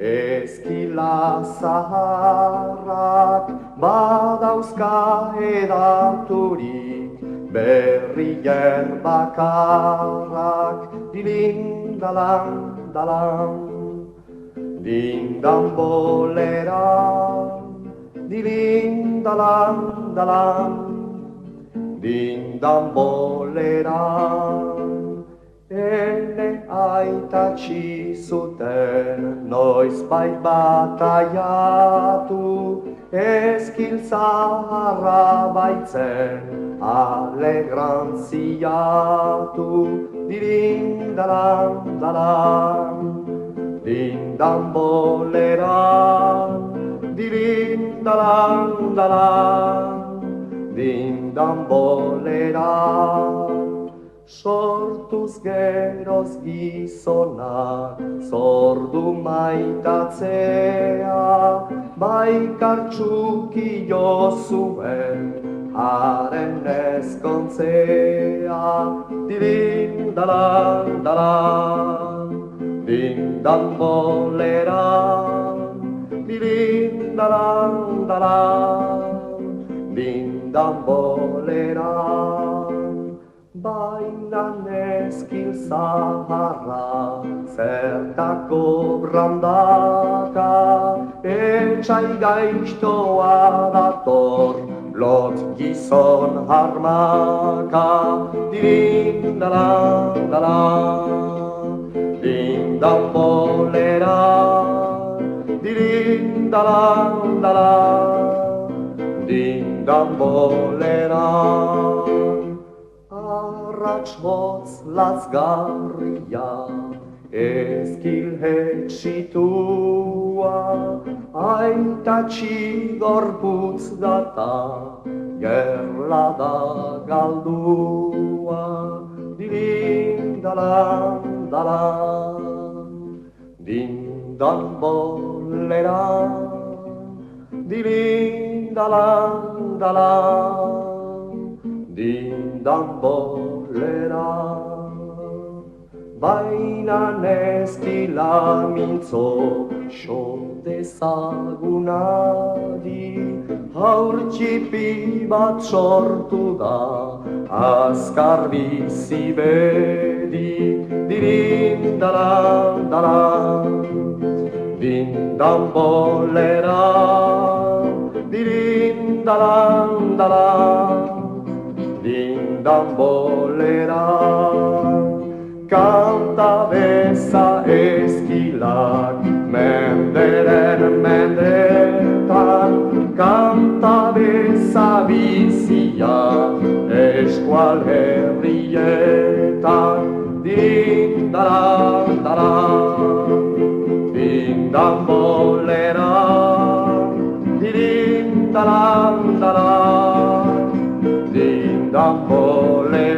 Ezkila zaharrak badauzka edaturik, berrien bakarrak dilindalan dalan, dindan boleran, dilindalan dalan, dindan boleran. Ene aitatsi zuten noizbait bataiatu, ezkil zaharra baitzen alegrantziatu. Dilindalan dalan, dindan boleran, dilindalan dalan, dindan boleran. Sortuz geroz gizona, zordu maitatzea, baikartxuki jo zuen, haren ezkontzea. Dilindalan dalan, dindan boleran, dilindalan dalan, dindan boleran. Baina ezkil zaharra, zertako brandaka, etxai gaiztoa dator, lot gizon harmaka. Dilindalan dalan, dindan boleran, dilindalan dalan, dindan boleran. Arrats hotz lazgarria, ezkil hetsitua, aitatsi gorputz data, gerla da galdua. Dilindalan dalan, dindan boleran, dilindalan dalan, dindan boleran. Baina ezkila mintzo dezagunadi, haur txipi bat sortu da, azkar bizi bedi. Dilindalan dalan, dindan boleran, dilindalan dalan, dindan boleran. Kanta beza ezkilak menderen mendetan, kanta beza bizia eskual herrietan. Dindalan dalan, dindan boleran, dilindalan dalan, dindan boleran.